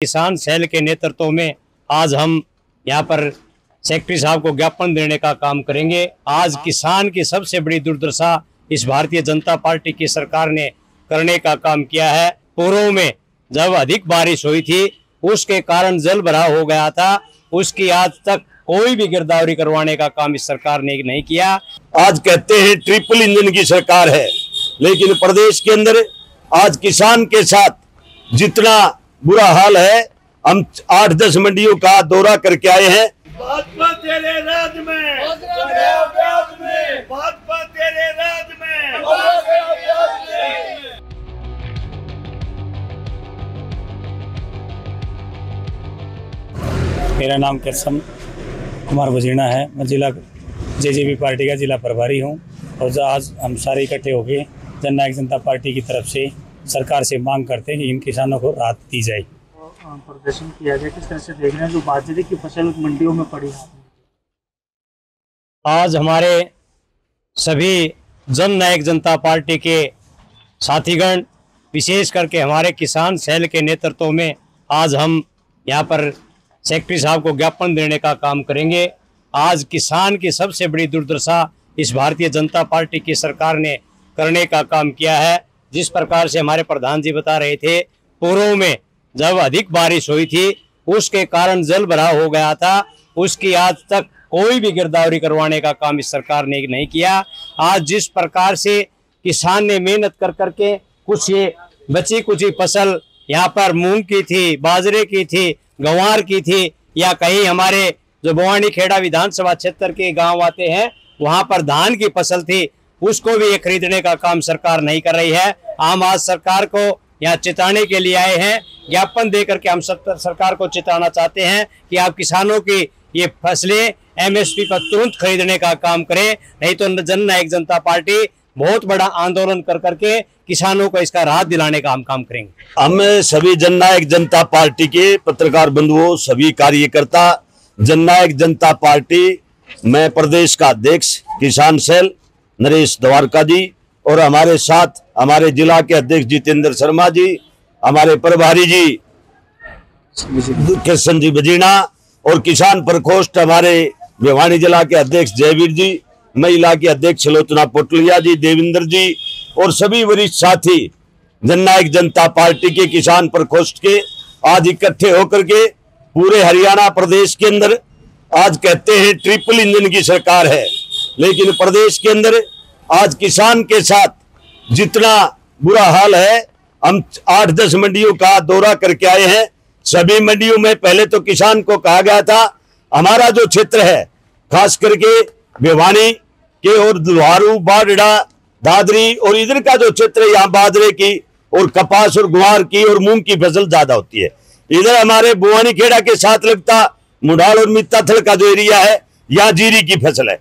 किसान सेल के नेतृत्व में आज हम यहाँ पर सेक्रेटरी साहब को ज्ञापन देने का काम करेंगे। आज किसान की सबसे बड़ी दुर्दशा इस भारतीय जनता पार्टी की सरकार ने करने का काम किया है। पूर्व में जब अधिक बारिश हुई थी उसके कारण जल भराव हो गया था, उसकी आज तक कोई भी गिरदावरी करवाने का काम इस सरकार ने नहीं किया। आज कहते हैं ट्रिपल इंजन की सरकार है, लेकिन प्रदेश के अंदर आज किसान के साथ जितना बुरा हाल है, हम 8-10 मंडियों का दौरा करके आए हैं। भाजपा तेरे राज में, भाजपा तेरे राज में। मेरा नाम करसम कुमार बजीना है। मैं जिला जेजेपी पार्टी का जिला प्रभारी हूं और आज हम सारे इकट्ठे होकर जननायक जनता पार्टी की तरफ से सरकार से मांग करते हैं कि इन किसानों को राहत दी जाए। प्रदर्शन किया जाए, किस तरह से देख रहे हैं जो बाजरे की फसल मंडियों में पड़ी है? आज हमारे सभी जननायक जनता पार्टी के साथीगण, विशेष करके हमारे किसान सेल के नेतृत्व में आज हम यहाँ पर सेक्रेटरी साहब को ज्ञापन देने का काम करेंगे। आज किसान की सबसे बड़ी दुर्दशा इस भारतीय जनता पार्टी की सरकार ने करने का काम किया है। जिस प्रकार से हमारे प्रधान जी बता रहे थे, पूर्व में जब अधिक बारिश हुई थी उसके कारण जल भराव हो गया था, उसकी आज तक कोई भी गिरदावरी करवाने का काम इस सरकार ने नहीं किया। आज जिस प्रकार से किसान ने मेहनत कर करके कुछ ये बची कुची फसल यहाँ पर मूंग की थी, बाजरे की थी, गंवार की थी, या कहीं हमारे जो बवानी खेड़ा विधानसभा क्षेत्र के गांव आते हैं वहां पर धान की फसल थी, उसको भी ये खरीदने का काम सरकार नहीं कर रही है। हम आज सरकार को यहाँ चिताने के लिए आए हैं, ज्ञापन दे करके हम सरकार को चिताना चाहते हैं कि आप किसानों की ये फसलें एमएसपी पर तुरंत खरीदने का काम करें, नहीं तो जननायक जनता पार्टी बहुत बड़ा आंदोलन कर करके किसानों को इसका राहत दिलाने का हम काम करेंगे। हम सभी जननायक जनता पार्टी के पत्रकार बंधुओं, सभी कार्यकर्ता, जननायक जनता पार्टी मैं प्रदेश का अध्यक्ष किसान सेल नरेश द्वारका जी और हमारे साथ हमारे जिला के अध्यक्ष जितेंद्र शर्मा जी, हमारे प्रभारी जी कृष्ण जी बजीना और किसान प्रकोष्ठ हमारे भिवानी जिला के अध्यक्ष जयवीर जी, महिला के अध्यक्ष लोचना पोटलिया जी, देवेंद्र जी और सभी वरिष्ठ साथी जननायक जनता पार्टी के किसान प्रकोष्ठ के आज इकट्ठे होकर के पूरे हरियाणा प्रदेश के अंदर आज कहते हैं ट्रिपल इंजन की सरकार है, लेकिन प्रदेश के अंदर आज किसान के साथ जितना बुरा हाल है, हम 8-10 मंडियों का दौरा करके आए हैं। सभी मंडियों में पहले तो किसान को कहा गया था, हमारा जो क्षेत्र है खास करके भिवानी के और दुहारू, बाडड़ा, दादरी और इधर का जो क्षेत्र है, यहाँ बाजरे की और कपास और गुआर की और मूंग की फसल ज्यादा होती है। इधर हमारे बुवानी खेड़ा के साथ लगता मुडाल और मित्ताथल का जो एरिया है, यहाँ जीरी की फसल है।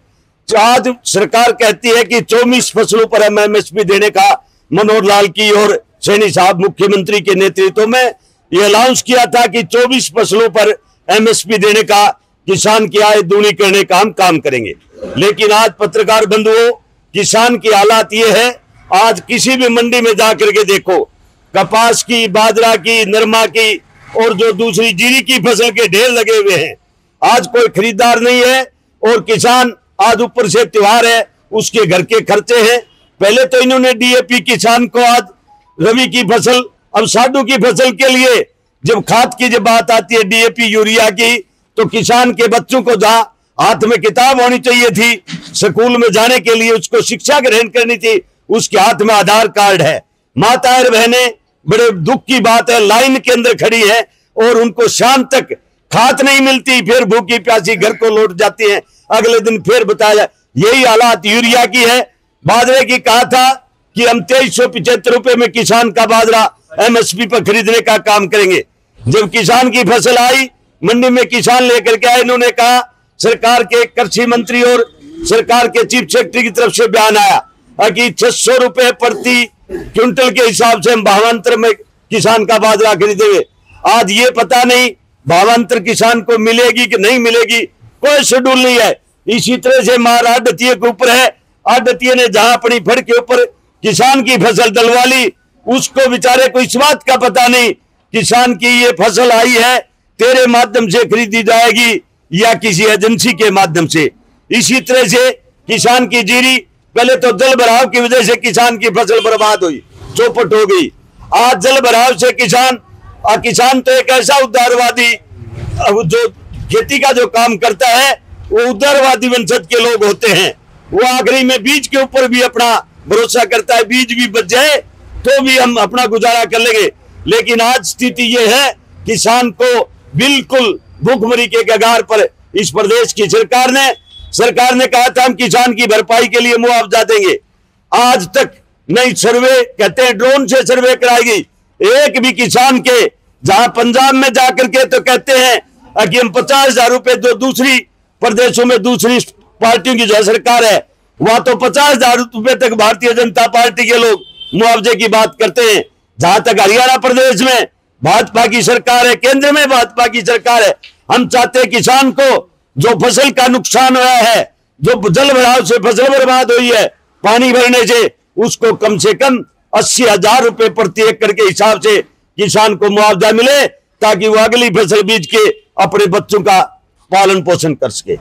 आज सरकार कहती है कि 24 फसलों पर हम एमएसपी देने का मनोहर लाल की और सैनी साहब मुख्यमंत्री के नेतृत्व में ये अनाउंस किया था कि 24 फसलों पर एमएसपी देने का, किसान की आय दूनी करने का हम काम करेंगे। लेकिन आज पत्रकार बंधुओं, किसान की हालात ये है, आज किसी भी मंडी में जाकर के देखो, कपास की, बाजरा की, नरमा की और जो दूसरी जीरी की फसल के ढेर लगे हुए हैं। आज कोई खरीदार नहीं है और किसान आज ऊपर से त्योहार है, उसके घर के खर्चे हैं। पहले तो इन्होंने डीएपी किसान को, आज रवि की फसल, अब साडू की फसल के लिए जब खाद की जब बात आती है डीएपी यूरिया की, तो किसान के बच्चों को जहां हाथ में किताब होनी चाहिए थी, स्कूल में जाने के लिए उसको शिक्षा ग्रहण करनी थी, उसके हाथ में आधार कार्ड है। माताएं और बहनें, बड़े दुख की बात है, लाइन के अंदर खड़ी है और उनको शाम तक खाद नहीं मिलती, फिर भूखी प्यासी घर को लौट जाती है, अगले दिन फिर बताया। यही हालात यूरिया की है। बाजरे की कहा था कि हम 2375 रुपए में किसान का बाजरा एमएसपी पर खरीदने का काम करेंगे। जब किसान की फसल आई, मंडी में किसान लेकर के आए, इन्होंने कहा, सरकार के कृषि मंत्री और सरकार के चीफ सेक्रेटरी की तरफ से बयान आया कि 600 रुपए प्रति क्विंटल के हिसाब से हम भावांतर में किसान का बाजरा खरीदेंगे। आज ये पता नहीं भावांतर किसान को मिलेगी कि नहीं मिलेगी, कोई शेड्यूल नहीं है। इसी तरह से मार आड़तिये के ऊपर है। आड़तिये ने जहां अपनी फड़ के ऊपर किसान की फसल डलवा ली, उसको बेचारे को इस बात का पता नहीं किसान की ये फसल आई है तेरे माध्यम से खरीदी जाएगी या किसी एजेंसी के माध्यम से। इसी तरह से किसान की जीरी, पहले तो जल भराव की वजह से किसान की फसल बर्बाद हुई, चौपट हो गई। आज जल भराव से किसान तो एक ऐसा उदारवादी जो खेती का जो काम करता है वो उदारवादी वंशज के लोग होते हैं। वो आखिरी में बीज के ऊपर भी अपना भरोसा करता है, बीज भी बच जाए तो भी हम अपना गुजारा कर लेंगे। लेकिन आज स्थिति ये है, किसान को बिल्कुल भूखमरी के कगार पर इस प्रदेश की सरकार ने कहा था हम किसान की भरपाई के लिए मुआवजा देंगे। आज तक नई सर्वे, कहते हैं ड्रोन से सर्वे कराई गई, एक भी किसान के, जहां पंजाब में जाकर के तो कहते हैं कि हम 50,000 रुपए, जो दूसरी प्रदेशों में दूसरी पार्टियों की जो सरकार है वहां तो 50,000 रुपए तक भारतीय जनता पार्टी के लोग मुआवजे की बात करते हैं। जहां तक हरियाणा प्रदेश में भाजपा की सरकार है, केंद्र में भाजपा की सरकार है, हम चाहते हैं किसान को जो फसल का नुकसान हुआ है, जो जल भराव से फसल बर्बाद हुई है पानी भरने से, उसको कम से कम 80,000 रुपए प्रति एकड़ के हिसाब से किसान को मुआवजा मिले ताकि वो अगली फसल बीज के अपने बच्चों का पालन पोषण कर सके।